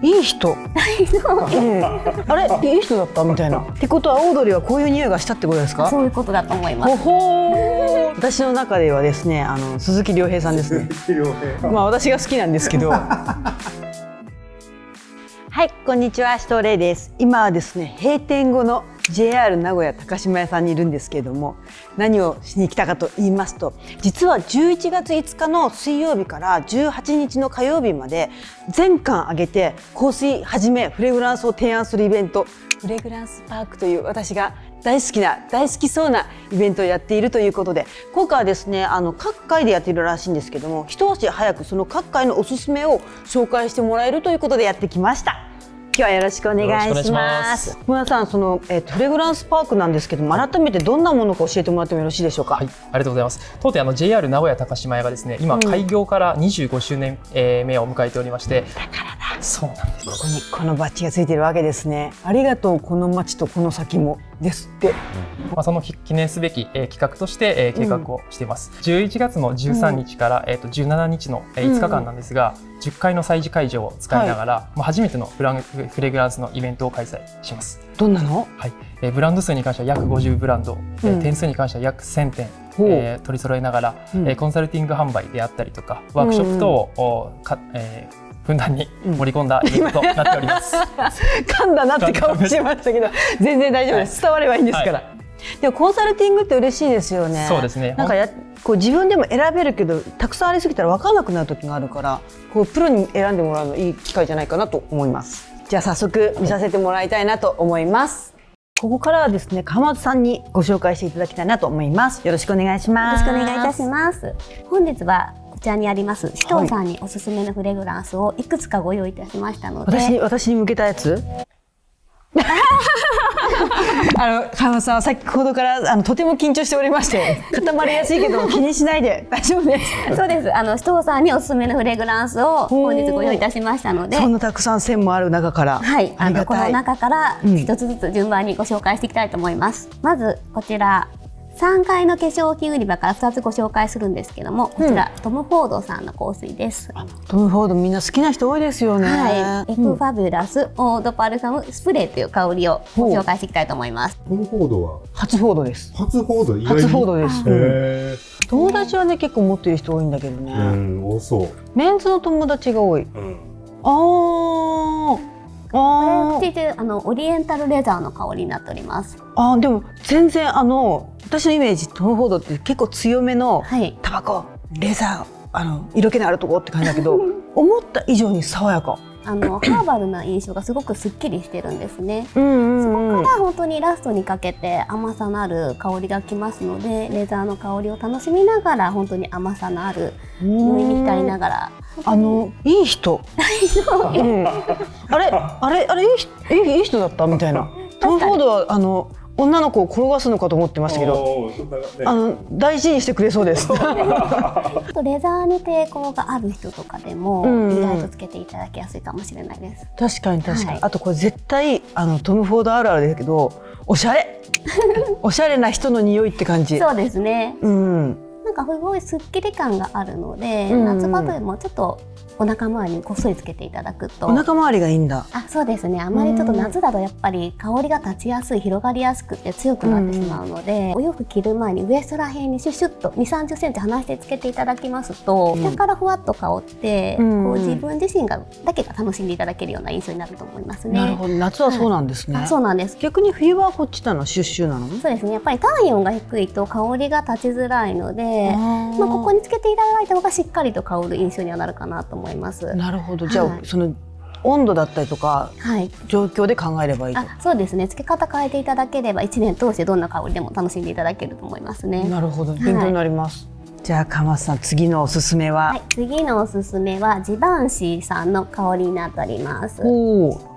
いい人あれいい人だったみたいなってことはオードリーはこういう匂いがしたってことですか？そういうことだと思います。私の中ではですね鈴木亮平さんですね。鈴木亮平まあ私が好きなんですけどはい、こんにちは、シトレイです。今はですね、閉店後の JR 名古屋高島屋さんにいるんですけれども、何をしに来たかと言いますと、実は11月5日の水曜日から18日の火曜日まで全館挙げて香水はじめフレグランスを提案するイベント、フレグランスパークという私が大好きそうなイベントをやっているということで、今回はですね各界でやっているらしいんですけども、一足早くその各界のおすすめを紹介してもらえるということでやってきました。今日はよろしくお願いします。村さん、フレグランスパークなんですけども、改めてどんなものか教えてもらってもよろしいでしょうか？はい、ありがとうございます。当店JR 名古屋高島屋がですね、今開業から25周年目を迎えておりまして、だからだ。そうなんです。ここにこのバッジがついているわけですね。ありがとうこの街とこの先もですって。その記念すべき企画として計画をしています。11月の13日から17日の5日間なんですが、10階の催事会場を使いながら、初めてのフレグランスのイベントを開催します。どんなの？はい、ブランド数に関しては約50ブランド、点数に関しては約1000点、取り揃えながら、コンサルティング販売であったりとかワークショップ等をふんだんに盛り込んだイベントとなっております。噛んだなって顔しましたけど全然大丈夫です。伝わればいいんですから。はい、でもコンサルティングって嬉しいですよね。そうですね。なんかこう自分でも選べるけどたくさんありすぎたら分からなくなる時があるから、こうプロに選んでもらうのいい機会じゃないかなと思います。じゃあ早速見させてもらいたいなと思います。ここからはですね、川松さんにご紹介していただきたいなと思います。よろしくお願いします。よろしくお願いいたします。本日はこちらにあります紫藤さんにおすすめのフレグランスをいくつかご用意いたしましたので、私に向けたやつ川松さんは先ほどからとても緊張しておりまして固まりやすいけど気にしないで大丈夫です。そうです。紫藤さんにおすすめのフレグランスを本日ご用意いたしましたので、そんなたくさん線もある中から、はい、この中から一つずつ順番にご紹介していきたいと思います。まずこちら3階の化粧品売り場から2つご紹介するんですけども、こちら、トム・フォードさんの香水です。トム・フォードみんな好きな人多いですよね。はい、エクファビュラスオードパルサムスプレーという香りをご紹介していきたいと思います。トム・フォードは初フォードです。初フォード、初フォードです。友達はね結構持ってる人多いんだけどね。多そう。メンズの友達が多い。これオリエンタルレザーの香りになっております。でも全然私のイメージトム・フォードって結構強めのタバコ、レザー色気のあるとこって感じだけど思った以上に爽やか。ハーバルな印象がすごくすっきりしてるんですね。そこから本当にラストにかけて甘さのある香りがきますので、レザーの香りを楽しみながら本当に甘さのある匂いに浸りながら、いい人あれいい人だったみたいな。トム・フォードは女の子を転がすのかと思ってましたけど、大事にしてくれそうです。レザーに抵抗がある人とかでも意外とつけていただきやすいかもしれないです。確かに確かに。あとこれ絶対トム・フォードあるあるですけど、おしゃれな人の匂いって感じ。そうですね。なんかすごいすっきり感があるので、夏場でもちょっとお腹周りにこっそりつけていただくと。お腹周りがいいんだ。そうですね。あまりちょっと夏だとやっぱり香りが立ちやすい、広がりやすくて強くなってしまうので、お洋服着る前にウエストら辺にシュッシュッと2、30センチ離してつけていただきますと、下からふわっと香って、こう自分自身だけが楽しんでいただけるような印象になると思いますね。なるほど。夏はそうなんですね。そうなんです。逆に冬はこっちなのシュッシュなの？そうですね。やっぱり体温が低いと香りが立ちづらいので、ここにつけていただいた方がしっかりと香る印象にはなるかなと思います。なるほど。じゃあ、その温度だったりとか、状況で考えればいいと。そうですね。つけ方変えていただければ1年通してどんな香りでも楽しんでいただけると思いますね。なるほど。勉強になります。じゃあ川松さん、次のおすすめは？次のおすすめはジバンシーさんの香りになっております。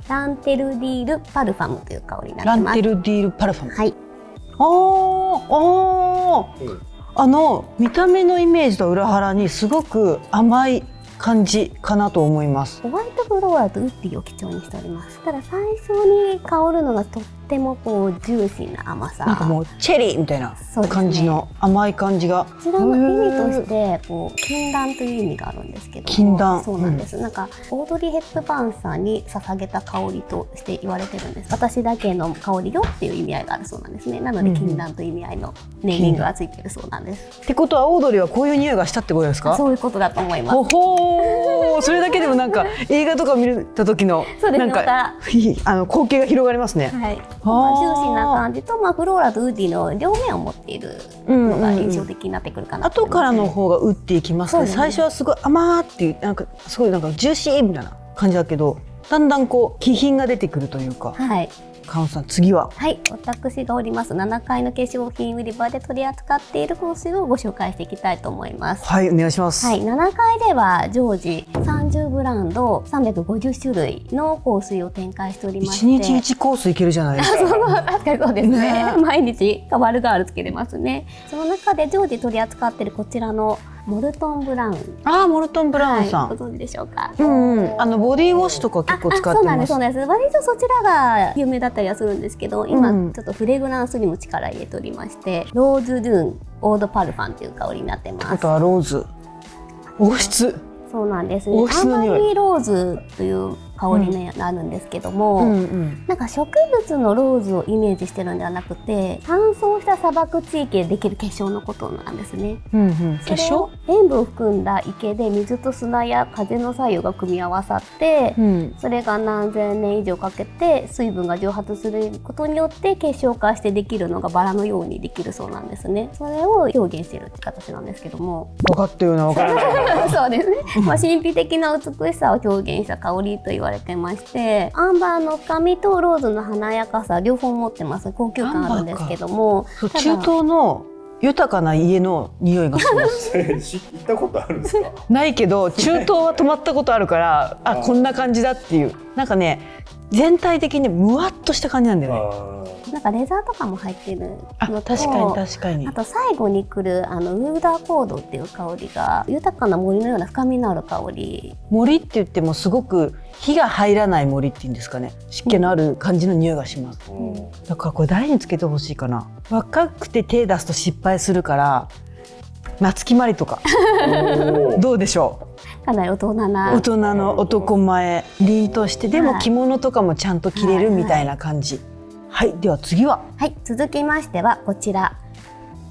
ランテルディールパルファムという香りになってます。ランテルディールパルファム。はい。見た目のイメージと裏腹にすごく甘い感じかなと思います。ホワイトフローラルとウッディを基調にしております。ただ最初に香るのがとってもこうジューシーな甘さ。なんかもうチェリーみたいなそうですね感じの甘い感じが。こちらの意味としてこう禁断という意味があるんですけども、禁断そうなんです、なんかオードリー・ヘップバーンさんに捧げた香りとして言われてるんです。私だけの香りよっていう意味合いがあるそうなんですね。なので禁断という意味合いのネーミングがついてるそうなんです。ってことはオードリーはこういう匂いがしたってことですか？そういうことだと思います。ほほー、それだけでもなんか映画とか見た時のそうですねなんか光景が広がりますね。はい、ジューシーな感じと、フローラとウッディの両面を持っているのが印象的になってくるかなと思います。後からの方が打っていきますね。最初はすごい甘ーっていうなんかすごいなんかジューシーみたいな感じだけど、だんだんこう気品が出てくるというか。はい。カオさん、次は？はい、私がおります7階の化粧品売り場で取り扱っている香水をご紹介していきたいと思います。はい、お願いします。はい、7階では常時30ブランド350種類の香水を展開しておりまして、1日1コースいけるじゃないですか。確かにそうですね。毎日変わるガールつけてますね。その中で常時取り扱っているこちらのモルトンブラウン。モルトンブラウンさん、はい、ご存知でしょうか。ボディウォッシュとか結構使ってます。そうなんです、そうなんです。割とそちらが有名だったりはするんですけど、今ちょっとフレグランスにも力入れておりまして、ローズドゥーンオードパルファンという香りになってます。あとはローズ、王室。そうなんですね。アンバリーローズという香りになるんですけども、なんか植物のローズをイメージしてるんではなくて、乾燥した砂漠地域でできる結晶のことなんですね。結晶？塩分を含んだ池で水と砂や風の作用が組み合わさって、それが何千年以上かけて水分が蒸発することによって結晶化してできるのがバラのようにできるそうなんですね。それを表現しているって形なんですけども。分かったような分からない。そうですね。神秘的な美しさを表現した香りと言われてまして、アンバーの深みとローズの華やかさ両方持ってます。高級感あるんですけども、中東の豊かな家の匂いがします。行ったことあるんですか？ないけど中東は泊まったことあるからこんな感じだっていう、なんかね全体的にムワっとした感じなんだよね。なんかレザーとかも入ってるのと、確かに確かに。あと最後に来るウーダーコードっていう香りが豊かな森のような深みのある香り。森って言ってもすごく火が入らない森っていうんですかね、湿気のある感じの匂いがします。だからこれ誰につけてほしいかな。若くて手出すと失敗するから夏木マリとかどうでしょう。かなり大人の男前、凛としてでも着物とかもちゃんと着れるみたいな感じ。はい、では次は。はい、続きましてはこちら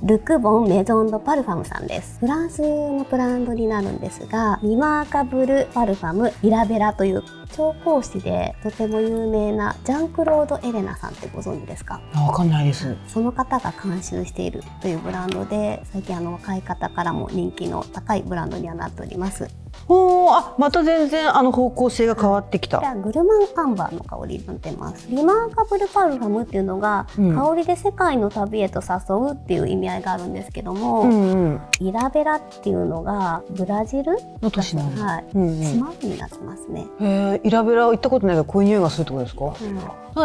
ルクボンメゾンドパルファムさんです。フランスのブランドになるんですが、リマーカブルパルファムイラベラという調香師でとても有名なジャンクロード・エレナさんってご存知ですか？わかんないです。その方が監修しているというブランドで、最近若い方からも人気の高いブランドにはなっております。また全然方向性が変わってきた。グルマンアンバーの香りになってます。リマーカブルパルファムっていうのが、香りで世界の旅へと誘うっていう意味合いがあるんですけども、イラベラっていうのがブラジルの都市なんです。島になってますね。イラベラ行ったことないけどこういう匂いがするってことですか？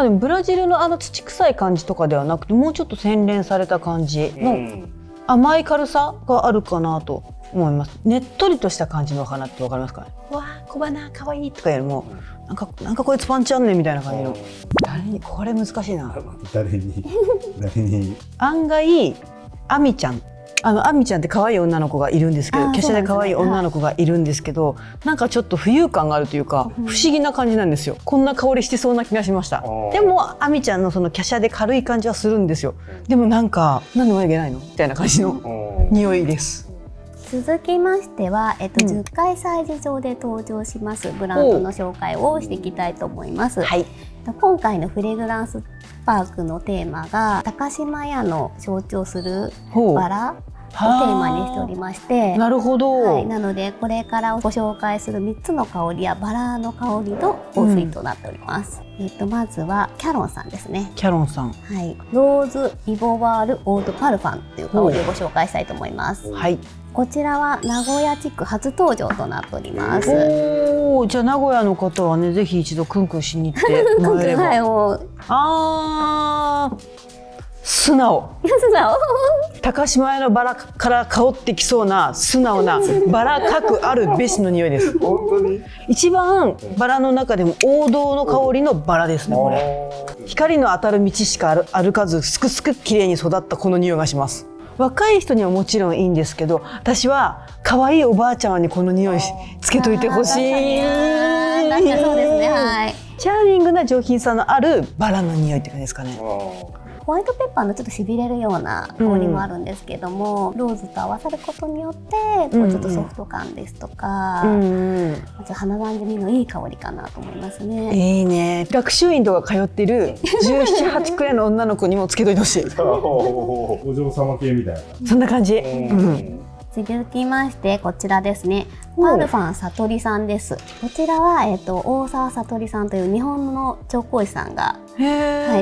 でもブラジルの土臭い感じとかではなくて、もうちょっと洗練された感じの甘い軽さがあるかなと思います。ねっとりとした感じのお花ってわかりますかね？わあ小花かわいいとかよりもなんかこいつパンチあんねんみたいな感じの。誰にこれ難しいな。誰に案外アミちゃん。アミちゃんって可愛い女の子がいるんですけど、華奢で可愛い女の子がいるんですけど、なんかちょっと浮遊感があるというか、不思議な感じなんですよ。こんな香りしてそうな気がしました。でもアミちゃんのその華奢で軽い感じはするんですよ。でもなんで眉毛ないのみたいな感じの匂いです。続きましては、10回催事場で登場しますブランドの紹介をしていきたいと思います。はい、今回のフレグランスパークのテーマが高島屋の象徴するバラをテーマにしておりまして、なるほど、なのでこれからご紹介する3つの香りやバラの香りの香水となっております。まずはキャロンさんですね。キャロンさん、ローズ・イボワール・オード・パルファンという香りをご紹介したいと思います。こちらは名古屋地区初登場となっております。じゃあ名古屋の方はね、ぜひ一度クンクンしに行ってもらえれば。素直。素直。高島屋のバラから香ってきそうな素直なバラ各あるべしの匂いです。本当に。一番バラの中でも王道の香りのバラですね、これ。光の当たる道しか歩かずすくすく綺麗に育ったこの匂いがします。若い人にはもちろんいいんですけど、私は可愛いおばあちゃんにこの匂いつけといてほしい。確かにそうですね。はい。チャーミングな上品さのあるバラの匂いって感じですかね。ホワイトペッパーのちょっとしびれるような香りもあるんですけども、ローズと合わさることによってこうちょっとソフト感ですとか、あと鼻なじみのいい香りかなと思いますね。いいね。学習院とか通ってる17、8くらいの女の子にもつけといてほしい。お嬢様系みたいな。そんな感じ。続きましてこちらですね。パルファンさとりさんです。こちらは大沢さとりさんという日本の調香師さんが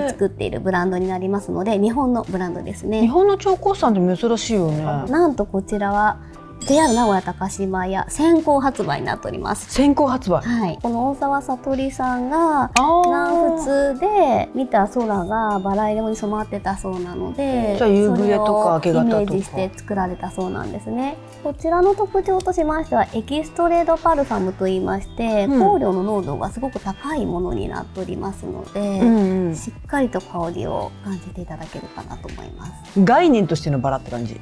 作っているブランドになりますので、日本のブランドですね。日本の調香師さんって珍しいよね。なんとこちらはJR 名古屋高島屋先行発売になっております。先行発売。はい。この大沢さとりさんが南仏で見た空がバラ色に染まってたそうなので、じゃあ夕暮れとか明け方とかそれをイメージして作られたそうなんですね。こちらの特徴としましてはエキストレードパルファムといいまして、香料の濃度がすごく高いものになっておりますので、しっかりと香りを感じていただけるかなと思います。概念としてのバラって感じ。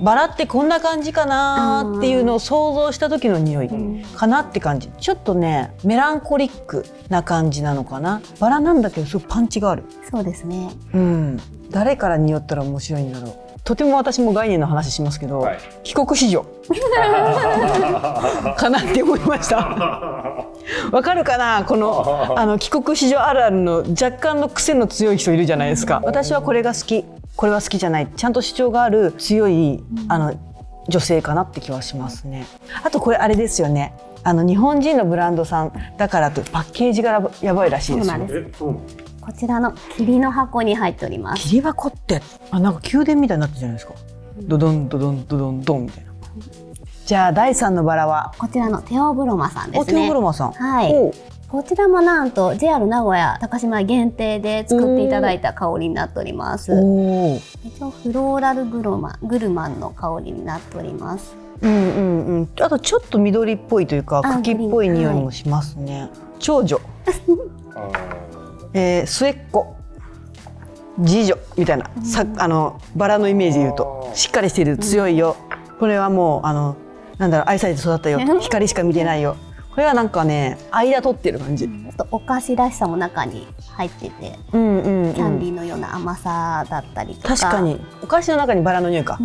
バラってこんな感じかなっていうのを想像した時の匂いかなって感じ。ちょっとねメランコリックな感じなのかな。バラなんだけどすごいパンチがある。そうですね。誰から匂ったら面白いんだろう。とても私も概念の話しますけど、帰国子女かなって思いました。わかるかな、この帰国子女あるあるの若干の癖の強い人いるじゃないですか。私はこれが好き、これは好きじゃない、ちゃんと主張がある強い女性かなって気はしますね。あとこれあれですよね。日本人のブランドさんだからとパッケージがやばいらしいですよ。こちらの霧の箱に入っております。霧箱ってなんか宮殿みたいになってるじゃないですか。ドドンドドンドドンドンみたいな。じゃあ第3のバラはこちらのテオブロマさんですね。テオブロマさん。はい。こちらもなんと JR 名古屋高島屋限定で作っていただいた香りになっております。一応フローラルグルマンの香りになっております。あとちょっと緑っぽいというか茎っぽい匂いもしますね。長女末っ子次女みたいな、バラのイメージで言うとしっかりしてる、強いよ、これはもうなんだろう、愛されて育ったよ、光しか見てないよ。これはなんかね間取ってる感じ。お菓子らしさも中に入ってて、キャンディーのような甘さだったりとか。確かにお菓子の中にバラの匂いか、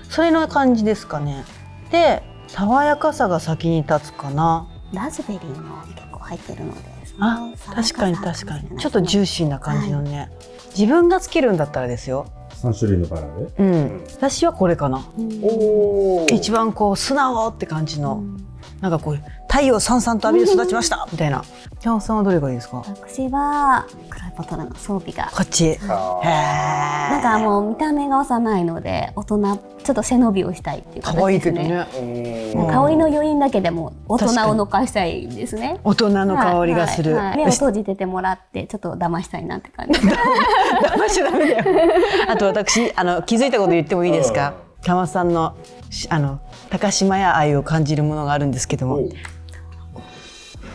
それの感じですかね。で爽やかさが先に立つかな。ラズベリーも結構入ってるので、確かに確かにちょっとジューシーな感じのね、自分がつけるんだったらですよ。3種類のバラで、私はこれかな。一番こう素直って感じの、なんかこう太陽さんさんと浴びて育ちましたみたいな。山本さんはどれがいいですか？私は黒いボトルの装備がこっち。なんかもう見た目が幼いので大人、ちょっと背伸びをしたいっていう形ですね。可愛いけどね。香りの余韻だけでも大人を残したいんですね。大人の香りがする。目を閉じててもらってちょっと騙したいなって感じ。騙しちゃダメだよ。あと私気づいたこと言ってもいいですか？山本さんの高島屋愛を感じるものがあるんですけども。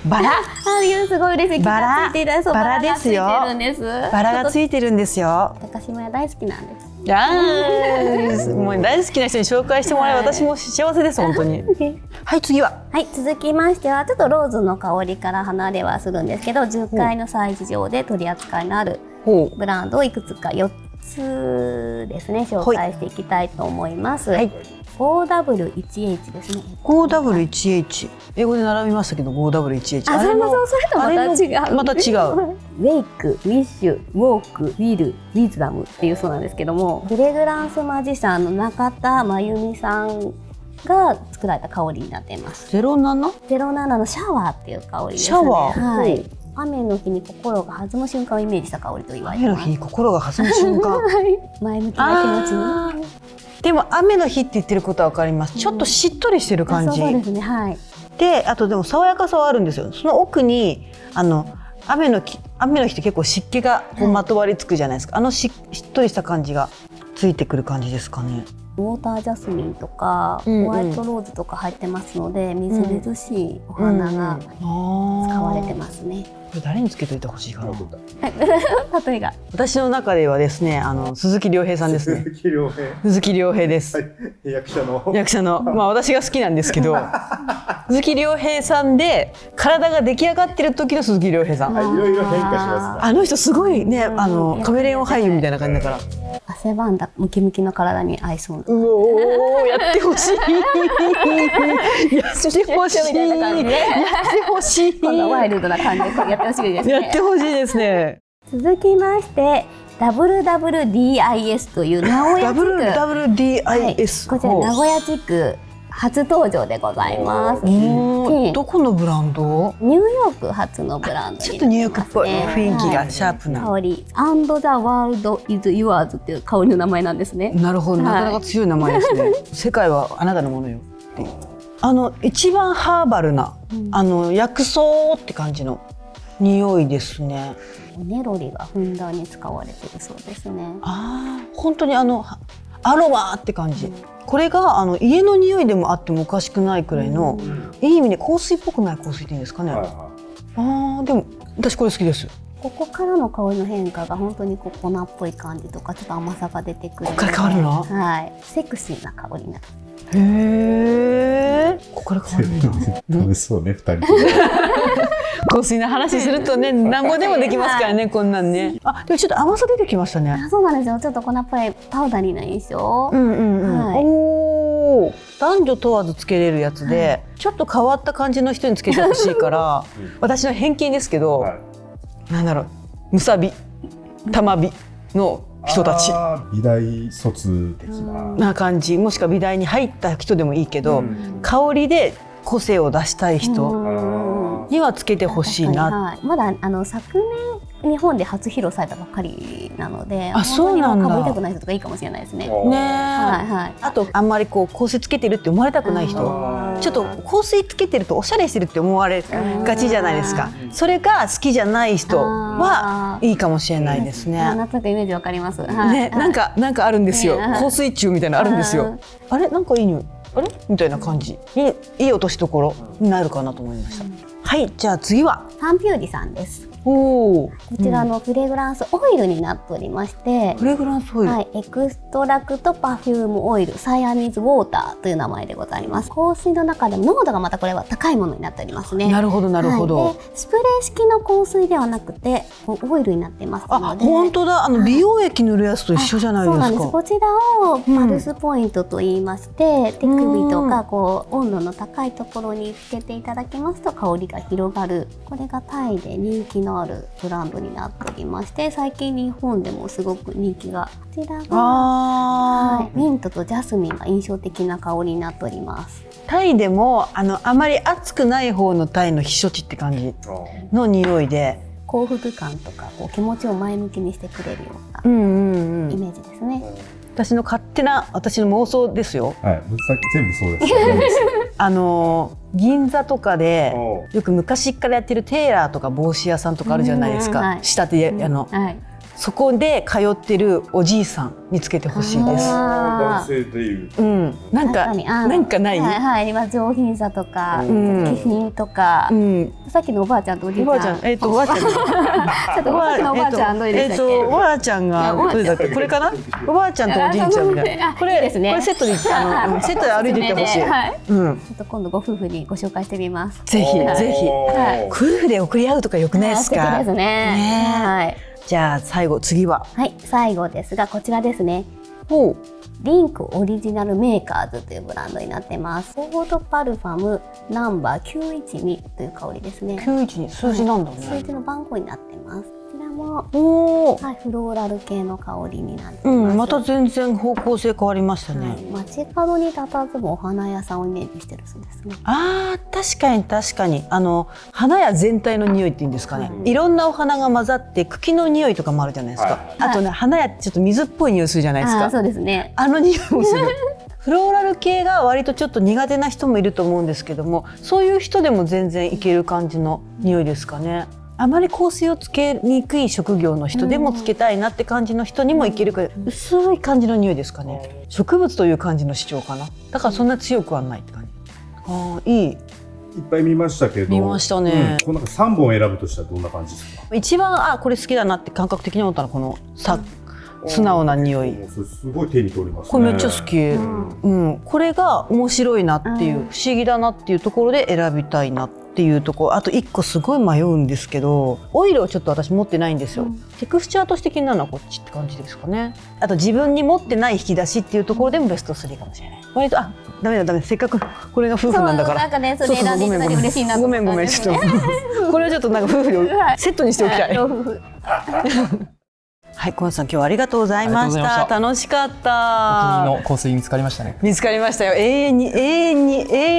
バラ。すごい嬉しい。バラですよ。バラがついてるんですよ。高島屋大好きなんです。もう大好きな人に紹介してもらい、私も幸せです本当に。はい、次は。はい、続きましてはちょっとローズの香りから離れはするんですけど、10階の催事場で取り扱いのあるブランドをいくつか4つですね紹介していきたいと思います。はい。5W1H ですね。5W1H、英語で習いましたけど 5W1H。それとまた違う。また違う。ウェイク、ウィッシュ、ウォーク、ウィル、ウィズダムっていうそうなんですけども、フレグランスマジシャンの中田真由美さんが作られた香りになっています。07のシャワーっていう香りですね。シャワー。はい。雨の日に心が弾む瞬間をイメージした香りと言われてます。雨の日に心が弾む瞬間。前向きな気持ちに。でも雨の日って言ってることは分かります。ちょっとしっとりしてる感じ。そうですね。はい。で、あとでも爽やかさはあるんですよ。その奥に雨の日って結構湿気がこうまとわりつくじゃないですか。しっとりした感じがついてくる感じですかね。ウォータージャスミンとか、ホワイトローズとか入ってますので、みずみずしいお花が使われてますね。これ誰につけといてほしいかな。例えが私の中ではですね、鈴木亮平さんですね。鈴木亮平です。役者の、まあ私が好きなんですけど、鈴木亮平さんで体が出来上がってる時の鈴木亮平さん。いろいろ変化します。あの人すごいね、カメレオン俳優みたいな感じだから。汗ばんだムキムキの体に合いそうな。おお、やってほしい。やってほしい。やってほしい。こんなワイルドな感じでやってほしいですね。やってほしいですね。続きまして WWDIS という名古屋地区 WWDIS、こちら名古屋地区初登場でございます。どこのブランド？ニューヨーク発のブランドになりますね。ちょっとニューヨークっぽい雰囲気がシャープな、香り And the world is yours っていう香りの名前なんですね。なるほど、なかなか強い名前ですね。世界はあなたのものよっていう。一番ハーバルな、薬草って感じの匂いですね。ネロリがふんだんに使われてるそうですね。本当にアロマって感じ。これが家の匂いでもあってもおかしくないくらいの、いい意味で香水っぽくない香水っていうんですかね。でも私これ好きです。ここからの香りの変化が本当に粉っぽい感じとかちょっと甘さが出てくるので、ここから変わるの？はい、セクシーな香りになる。へえ。ここから変わるんだ。楽しそうね、2人。香水の話するとね、なんぼでもできますからね、こんなんね。でもちょっと甘さ出てきましたね。そうなんですよ。ちょっと粉っぽいパウダリーな印象。おお。男女問わずつけれるやつで、ちょっと変わった感じの人につけてほしいから、私の偏見ですけど、なんだろう、むさび、たまびの人たち。美大卒的な感じ、もしくは美大に入った人でもいいけど、香りで個性を出したい人にはつけてほしいな。まだ昨年日本で初披露されたばっかりなので、そうなんだ。かぶりたくない人とかいいかもしれないですね。あとあんまり香水つけてるって思われたくない人、ちょっと香水つけてるとおしゃれしてるって思われがちじゃないですか。それが好きじゃない人はいいかもしれないですね。なんとなくイメージわかります。なんかあるんですよ。香水中みたいなのあるんですよ。あれなんかいい匂い。あれみたいな感じにいい落としどころになるかなと思いました。はい、じゃあ次はファンピューリさんです。こちらのフレグランスオイルになっておりまして、フレグランスオイル、エクストラクトパフュームオイルサイアニーズウォーターという名前でございます。香水の中でも濃度がまたこれは高いものになっておりますね。なるほどなるほど。スプレー式の香水ではなくてオイルになっていますので。本当だ、美容液塗るやつと一緒じゃないですか。そうなんです。こちらをパルスポイントと言いまして、手首とか温度の高いところにつけていただきますと香りが広がる。これがタイで人気のあるブランドになっておりまして、最近日本でもすごく人気が、こちらがミントとジャスミンが印象的な香りになっております。タイでもあまり熱くない方のタイの避暑地って感じの匂いで、幸福感とか気持ちを前向きにしてくれるようなイメージですね。私の勝手な私の妄想ですよ。はい、全部そうです。銀座とかでよく昔からやってるテーラーとか帽子屋さんとかあるじゃないですか。仕立てそこで通ってるおじいさんにつけてほしいです。男性でいう。なんかない？はい、今上品さとか気品とか。さっきのおばあちゃんとおじいちゃん。おばあちゃん。ちょっとおばあちゃんどれでしたっけ？おばあちゃんがどれだっけ？これかな？おばあちゃんとおじいちゃんみたいな。これセットでセットで歩いていってほしい。ちょっと今度ご夫婦にご紹介してみます。ぜひぜひ。夫婦で送り合うとか良くないですか？素敵ですね。はい。じゃあ次は。はい、最後ですがこちらですね。リンクオリジナルメーカーズというブランドになっています。フォードパルファムナンバー912という香りですね。912数字なんだね。数字の番号になっています。こちらもフローラル系の香りになっています。また全然方向性変わりましたね。街角に佇むお花屋さんをイメージしてるそうですね。確かに花屋全体の匂いっていうんですかね。いろんなお花が混ざって茎の匂いとかもあるじゃないですか。あとね、花屋ってちょっと水っぽい匂いするじゃないですか。そうですね。匂いもする。フローラル系が割とちょっと苦手な人もいると思うんですけども、そういう人でも全然いける感じの匂いですかね。あまり香水をつけにくい職業の人でもつけたいなって感じの人にもいけるから、薄い感じの匂いですかね。植物という感じの主張かな。だからそんな強くはないって感じ。ああ、いい。いっぱい見ましたけど。見ましたね。この中3本選ぶとしたらどんな感じですか？一番これ好きだなって感覚的に思ったのはこの素直な匂い。すごい手に取りますね。これめっちゃ好き。これが面白いなっていう、不思議だなっていうところで選びたいなっていうところ。あと1個すごい迷うんですけど、オイルをちょっと私持ってないんですよ。テクスチャーとして気になるのはこっちって感じですかね。あと自分に持ってない引き出しっていうところでもベスト3かもしれない。割とダメだせっかくこれが夫婦なんだから。なんかね、それ選んでいただいて嬉しいなとご思っためんちょっんですね。とこれはちょっとなんか夫婦でセットにしておきたい。老夫婦。はい、コンさん今日はありがとうございました。ありがとうございま楽しかっお気にた。入りの香水見つかりましたね。見つかりましたよ。永遠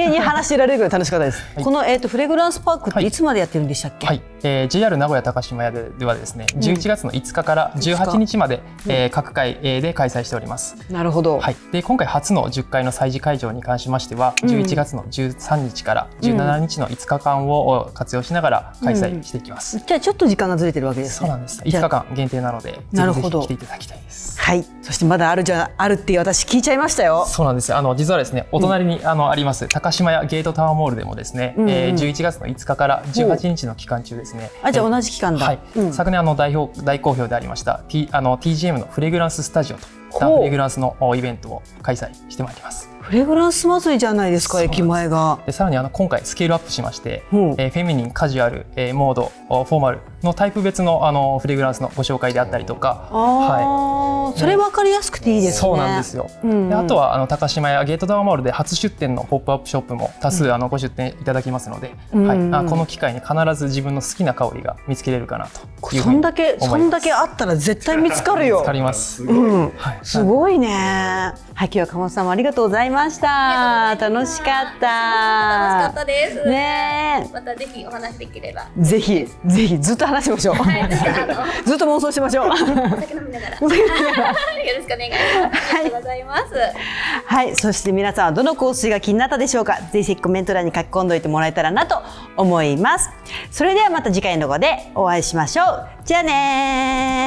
に話してられるぐらい楽しかったです。このフレグランスパークっていつまでやってるんでしたっけ？はい、JR 名古屋高島屋ではですね、11月の5日から18日まで、各回で開催しております。なるほど。はい、で今回初の10回の催事会場に関しましては、11月の13日から17日の5日間を活用しながら開催していきます。じゃあちょっと時間がずれてるわけですね。そうなんです。5日間限定なので、ぜひぜひ来ていただきたいです。はい。そしてまだあるって私聞いちゃいましたよ。そうなんです。実はですね、お隣にあります高島屋ゲートタワーモールでもですね、11月の5日から18日の期間中ですね。じゃあ同じ期間だ。はい。昨年大好評でありました TGM のフレグランススタジオといったフレグランスのイベントを開催してまいります。フレグランス祭りじゃないですか、駅前が。でさらに今回スケールアップしまして、フェミニン、カジュアル、モード、フォーマルのタイプ別のフレグランスのご紹介であったりとか、それ分かりやすくていいですね。そうなんですよ。であとは高島屋ゲートタワーモールで初出店のポップアップショップも多数ご出店いただきますので、この機会に必ず自分の好きな香りが見つけれるかなというふうに思います。そんだけあったら絶対見つかるよ。見つかります。すごいね。はい、今日は鴨本さんもありがとうございました。楽しかった。楽しかったです。ね。またぜひお話できれば。ぜひずっと話しましょう。ずっと妄想しましょう。お酒飲みながら。よろしくお願いします。ありがとうございます。はい、そして皆さんはどの香水が気になったでしょうか。ぜひコメント欄に書き込んでおいてもらえたらなと思います。それではまた次回の動画でお会いしましょう。じゃあねー。